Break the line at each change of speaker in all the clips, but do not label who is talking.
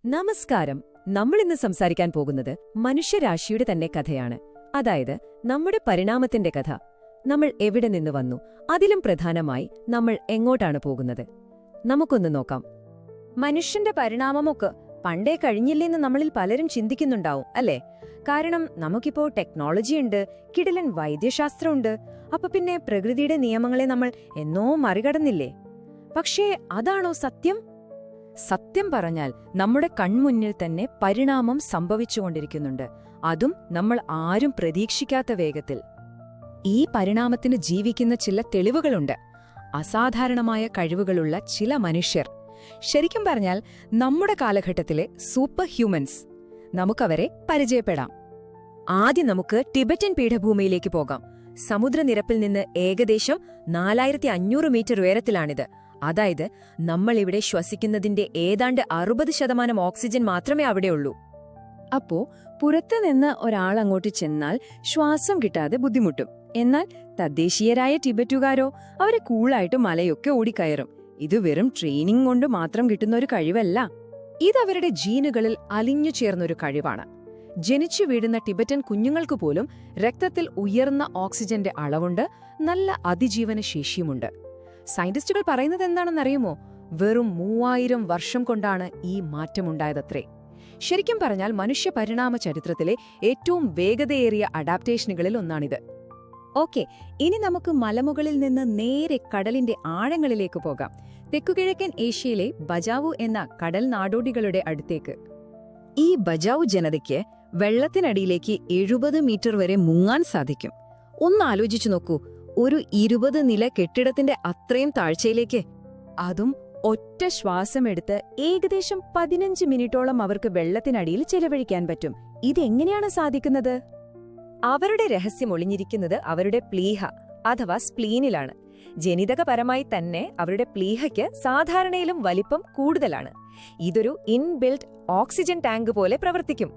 നമസ്കാരം. നമ്മളിന്ന് സംസാരിക്കാൻ പോകുന്നത് മനുഷ്യരാശിയുടെ തന്നെ കഥയാണ്. അതായത് നമ്മുടെ പരിണാമത്തിന്റെ കഥ. നമ്മൾ എവിടെ നിന്ന് വന്നു, അതിലും പ്രധാനമായി നമ്മൾ എങ്ങോട്ടാണ് പോകുന്നത്, നമുക്കൊന്ന് നോക്കാം.
മനുഷ്യന്റെ പരിണാമമൊക്കെ പണ്ടേ കഴിഞ്ഞില്ലെന്ന് നമ്മളിൽ പലരും ചിന്തിക്കുന്നുണ്ടാവും, അല്ലേ? കാരണം നമുക്കിപ്പോ ടെക്നോളജിയുണ്ട്, കിടിലൻ വൈദ്യശാസ്ത്രമുണ്ട്. അപ്പൊ പിന്നെ പ്രകൃതിയുടെ നിയമങ്ങളെ നമ്മൾ എന്നോ മറികടന്നില്ലേ? പക്ഷേ അതാണോ സത്യം?
സത്യം പറഞ്ഞാൽ നമ്മുടെ കൺമുന്നിൽ തന്നെ പരിണാമം സംഭവിച്ചുകൊണ്ടിരിക്കുന്നുണ്ട്. അതും നമ്മൾ ആരും പ്രതീക്ഷിക്കാത്ത വേഗത്തിൽ. ഈ പരിണാമത്തിന് ജീവിക്കുന്ന ചില തെളിവുകളുണ്ട്. അസാധാരണമായ കഴിവുകളുള്ള ചില മനുഷ്യർ. ശരിക്കും പറഞ്ഞാൽ നമ്മുടെ കാലഘട്ടത്തിലെ സൂപ്പർ ഹ്യൂമൻസ്. നമുക്കവരെ പരിചയപ്പെടാം.
ആദ്യം നമുക്ക് ടിബറ്റൻ പീഠഭൂമിയിലേക്ക് പോകാം. സമുദ്രനിരപ്പിൽ നിന്ന് ഏകദേശം 4500 മീറ്റർ ഉയരത്തിലാണിത്. അതായത് നമ്മളിവിടെ ശ്വസിക്കുന്നതിന്റെ ഏതാണ്ട് 60% ഓക്സിജൻ മാത്രമേ അവിടെയുള്ളൂ.
അപ്പോ പുറത്തുനിന്ന് ഒരാളങ്ങോട്ട് ചെന്നാൽ ശ്വാസം കിട്ടാതെ ബുദ്ധിമുട്ടും. എന്നാൽ തദ്ദേശീയരായ ടിബറ്റുകാരോ അവരെ കൂളായിട്ട് മലയൊക്കെ ഓടിക്കയറും. ഇത് വെറും ട്രെയിനിങ് കൊണ്ട് മാത്രം കിട്ടുന്ന ഒരു കഴിവല്ല.
ഇതവരുടെ ജീനുകളിൽ അലിഞ്ഞു ചേർന്നൊരു കഴിവാണ്. ജനിച്ചു വീഴുന്ന ടിബറ്റൻ കുഞ്ഞുങ്ങൾക്ക് പോലും രക്തത്തിൽ ഉയർന്ന ഓക്സിജന്റെ അളവുണ്ട്, നല്ല അതിജീവന ശേഷിയുമുണ്ട്. സയന്റിസ്റ്റുകൾ പറയുന്നത് എന്താണെന്നറിയുമോ? വെറും 3000 വർഷം കൊണ്ടാണ് ഈ മാറ്റമുണ്ടായതത്രേ. ശരിക്കും പറഞ്ഞാൽ മനുഷ്യ പരിണാമ ചരിത്രത്തിലെ ഏറ്റവും വേഗതയേറിയ അഡാപ്റ്റേഷനുകളിൽ ഒന്നാണിത്.
ഓക്കെ, ഇനി നമുക്ക് മലമുകളിൽ നിന്ന് നേരെ കടലിന്റെ ആഴങ്ങളിലേക്ക് പോകാം. തെക്കുകിഴക്കൻ ഏഷ്യയിലെ ബജാവു എന്ന കടൽ നാടോടികളുടെ അടുത്തേക്ക്.
ഈ ബജാവു ജനതയ്ക്ക് വെള്ളത്തിനടിയിലേക്ക് 70 മീറ്റർ വരെ മുങ്ങാൻ സാധിക്കും. ഒന്നാലോചിച്ചു നോക്കൂ, ഒരു 20 നില കെട്ടിടത്തിന്റെ അത്രയും താഴ്ചയിലേക്ക്.
അതും ഒറ്റ ശ്വാസമെടുത്ത് ഏകദേശം 15 മിനിറ്റോളം അവർക്ക് വെള്ളത്തിനടിയിൽ ചെലവഴിക്കാൻ പറ്റും. ഇതെങ്ങനെയാണ് സാധിക്കുന്നത്?
അവരുടെ രഹസ്യം ഒളിഞ്ഞിരിക്കുന്നത് അവരുടെ പ്ലീഹ അഥവാ സ്പ്ലീനിലാണ്. ജനിതകപരമായി തന്നെ അവരുടെ പ്ലീഹയ്ക്ക് സാധാരണയിലും വലിപ്പം കൂടുതലാണ്. ഇതൊരു ഇൻബിൽറ്റ് ഓക്സിജൻ ടാങ്ക് പോലെ പ്രവർത്തിക്കും.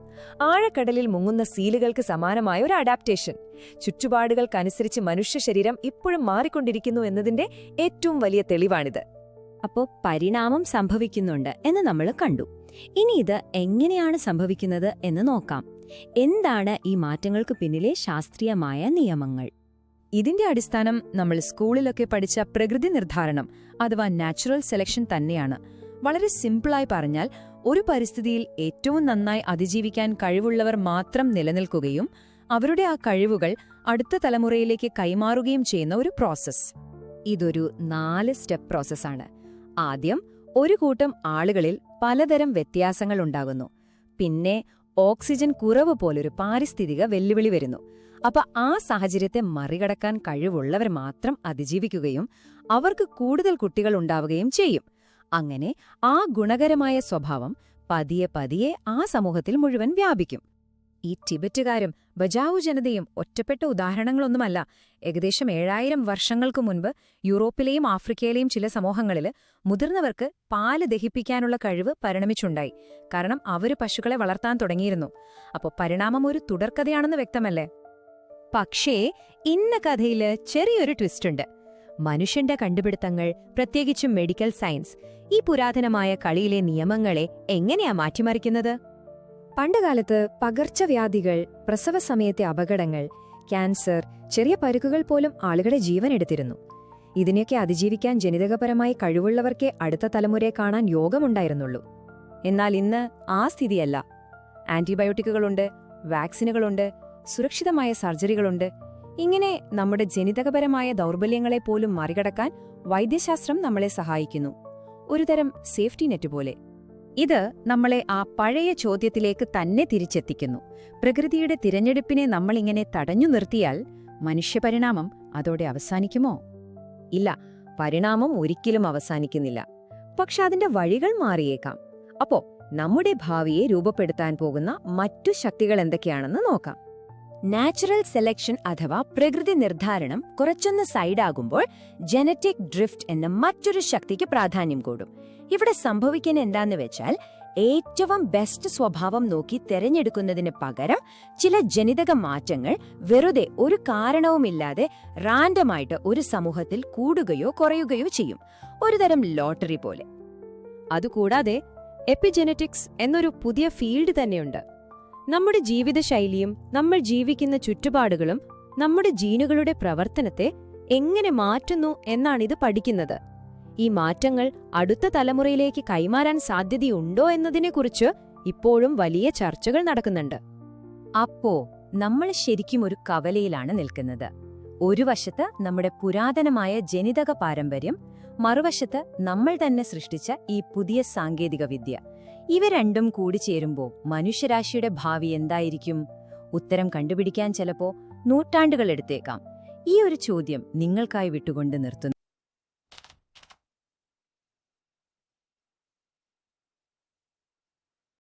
ആഴക്കടലിൽ മുങ്ങുന്ന സീലുകൾക്ക് സമാനമായ ഒരു അഡാപ്റ്റേഷൻ. ചുറ്റുപാടുകൾക്കനുസരിച്ച് മനുഷ്യ ശരീരം ഇപ്പോഴും മാറിക്കൊണ്ടിരിക്കുന്നു എന്നതിന്റെ ഏറ്റവും വലിയ തെളിവാണിത്.
അപ്പോ പരിണാമം സംഭവിക്കുന്നുണ്ട് എന്ന് നമ്മൾ കണ്ടു. ഇനി ഇത് എങ്ങനെയാണ് സംഭവിക്കുന്നത് എന്ന് നോക്കാം. എന്താണ് ഈ മാറ്റങ്ങൾക്ക് പിന്നിലെ ശാസ്ത്രീയമായ നിയമങ്ങൾ?
ഇതിന്റെ അടിസ്ഥാനം നമ്മൾ സ്കൂളിലൊക്കെ പഠിച്ച പ്രകൃതി നിർദ്ധാരണം അഥവാ നാച്ചുറൽ സെലക്ഷൻ തന്നെയാണ്. വളരെ സിമ്പിളായി പറഞ്ഞാൽ, ഒരു പരിസ്ഥിതിയിൽ ഏറ്റവും നന്നായി അതിജീവിക്കാൻ കഴിവുള്ളവർ മാത്രം നിലനിൽക്കുകയും അവരുടെ ആ കഴിവുകൾ അടുത്ത തലമുറയിലേക്ക് കൈമാറുകയും ചെയ്യുന്ന ഒരു പ്രോസസ്സ്.
ഇതൊരു 4 സ്റ്റെപ്പ് പ്രോസസ്സാണ്. ആദ്യം ഒരു കൂട്ടം ആളുകളിൽ പലതരം വ്യത്യാസങ്ങൾ ഉണ്ടാകുന്നു. പിന്നെ ഓക്സിജൻ കുറവ് പോലൊരു പാരിസ്ഥിതിക വെല്ലുവിളി വരുന്നു. അപ്പൊ ആ സാഹചര്യത്തെ മറികടക്കാൻ കഴിവുള്ളവർ മാത്രം അതിജീവിക്കുകയും അവർക്ക് കൂടുതൽ കുട്ടികൾ ഉണ്ടാവുകയും ചെയ്യും. അങ്ങനെ ആ ഗുണകരമായ സ്വഭാവം പതിയെ പതിയെ ആ സമൂഹത്തിൽ മുഴുവൻ വ്യാപിക്കും.
ഈ ടിബറ്റുകാരും ബജാവു ജനതയും ഒറ്റപ്പെട്ട ഉദാഹരണങ്ങളൊന്നുമല്ല. ഏകദേശം 7000 വർഷങ്ങൾക്ക് മുൻപ് യൂറോപ്പിലെയും ആഫ്രിക്കയിലെയും ചില സമൂഹങ്ങളിൽ മുതിർന്നവർക്ക് പാല് ദഹിപ്പിക്കാനുള്ള കഴിവ് പരിണമിച്ചുണ്ടായി. കാരണം അവര് പശുക്കളെ വളർത്താൻ തുടങ്ങിയിരുന്നു. അപ്പോൾ പരിണാമം ഒരു തുടർക്കഥയാണെന്ന് വ്യക്തമല്ലേ?
പക്ഷേ ഇന്ന് കഥയില് ചെറിയൊരു ട്വിസ്റ്റുണ്ട്. മനുഷ്യന്റെ കണ്ടുപിടുത്തങ്ങൾ, പ്രത്യേകിച്ചും മെഡിക്കൽ സയൻസ്, ഈ പുരാതനമായ കളിയിലെ നിയമങ്ങളെ എങ്ങനെയാ മാറ്റിമറിക്കുന്നത്?
പണ്ടുകാലത്ത് പകർച്ചവ്യാധികൾ, പ്രസവ സമയത്തെ അപകടങ്ങൾ, ക്യാൻസർ, ചെറിയ പരുക്കുകൾ പോലും ആളുകളുടെ ജീവൻ എടുത്തിരുന്നു. ഇതിനെയൊക്കെ അതിജീവിക്കാൻ ജനിതകപരമായി കഴിവുള്ളവർക്കേ അടുത്ത തലമുറയെ കാണാൻ യോഗമുണ്ടായിരുന്നുള്ളൂ. എന്നാൽ ഇന്ന് ആ സ്ഥിതിയല്ല. ആന്റിബയോട്ടിക്കുകളുണ്ട്, വാക്സിനുകളുണ്ട്, സുരക്ഷിതമായ സർജറികളുണ്ട്. ഇങ്ങനെ നമ്മുടെ ജനിതകപരമായ ദൗർബല്യങ്ങളെപ്പോലും മറികടക്കാൻ വൈദ്യശാസ്ത്രം നമ്മളെ സഹായിക്കുന്നു. ഒരുതരം സേഫ്റ്റി നെറ്റ് പോലെ.
ഇത് നമ്മളെ ആ പഴയ ചോദ്യത്തിലേക്ക് തന്നെ തിരിച്ചെത്തിക്കുന്നു. പ്രകൃതിയുടെ തിരഞ്ഞെടുപ്പിനെ നമ്മളിങ്ങനെ തടഞ്ഞു നിർത്തിയാൽ മനുഷ്യപരിണാമം അതോടെ അവസാനിക്കുമോ?
ഇല്ല, പരിണാമം ഒരിക്കലും അവസാനിക്കുന്നില്ല. പക്ഷെ അതിന്റെ വഴികൾ മാറിയേക്കാം. അപ്പോ നമ്മുടെ ഭാവിയെ രൂപപ്പെടുത്താൻ പോകുന്ന മറ്റു ശക്തികൾ എന്തൊക്കെയാണെന്ന് നോക്കാം.
നാച്ചുറൽ സെലക്ഷൻ അഥവാ പ്രകൃതി നിർദ്ധാരണം കുറച്ചൊന്ന് സൈഡാകുമ്പോൾ ജനറ്റിക് ഡ്രിഫ്റ്റ് എന്ന മറ്റൊരു ശക്തിക്ക് പ്രാധാന്യം കൂടും. ഇവിടെ സംഭവിക്കുന്ന എന്താന്ന് വെച്ചാൽ, ഏറ്റവും ബെസ്റ്റ് സ്വഭാവം നോക്കി തെരഞ്ഞെടുക്കുന്നതിന് പകരം ചില ജനിതക മാറ്റങ്ങൾ വെറുതെ ഒരു കാരണവുമില്ലാതെ റാൻഡമായിട്ട് ഒരു സമൂഹത്തിൽ കൂടുകയോ കുറയുകയോ ചെയ്യും. ഒരുതരം ലോട്ടറി പോലെ.
അതുകൂടാതെ
എപ്പിജെനറ്റിക്സ് എന്നൊരു പുതിയ ഫീൽഡ് തന്നെയുണ്ട്. നമ്മുടെ ജീവിതശൈലിയും നമ്മൾ ജീവിക്കുന്ന ചുറ്റുപാടുകളും നമ്മുടെ ജീനുകളുടെ പ്രവർത്തനത്തെ എങ്ങനെ മാറ്റുന്നു എന്നാണിത് പഠിക്കുന്നത്. ഈ മാറ്റങ്ങൾ അടുത്ത തലമുറയിലേക്ക് കൈമാറാൻ സാധ്യതയുണ്ടോ എന്നതിനെക്കുറിച്ച് ഇപ്പോഴും വലിയ ചർച്ചകൾ നടക്കുന്നുണ്ട്.
അപ്പോ നമ്മൾ ശരിക്കും ഒരു കവലയിലാണ് നിൽക്കുന്നത്. ഒരു വശത്ത് നമ്മുടെ പുരാതനമായ ജനിതക പാരമ്പര്യം, മറുവശത്ത് നമ്മൾ തന്നെ സൃഷ്ടിച്ച ഈ പുതിയ സാങ്കേതികവിദ്യ. ഇവ രണ്ടും കൂടിച്ചേരുമ്പോൾ മനുഷ്യരാശിയുടെ ഭാവി എന്തായിരിക്കും? ഉത്തരം കണ്ടുപിടിക്കാൻ ചിലപ്പോ നൂറ്റാണ്ടുകളെടുത്തേക്കാം. ഈ ഒരു ചോദ്യം നിങ്ങൾക്കായി വിട്ടുകൊണ്ട് നിർത്തുന്നു.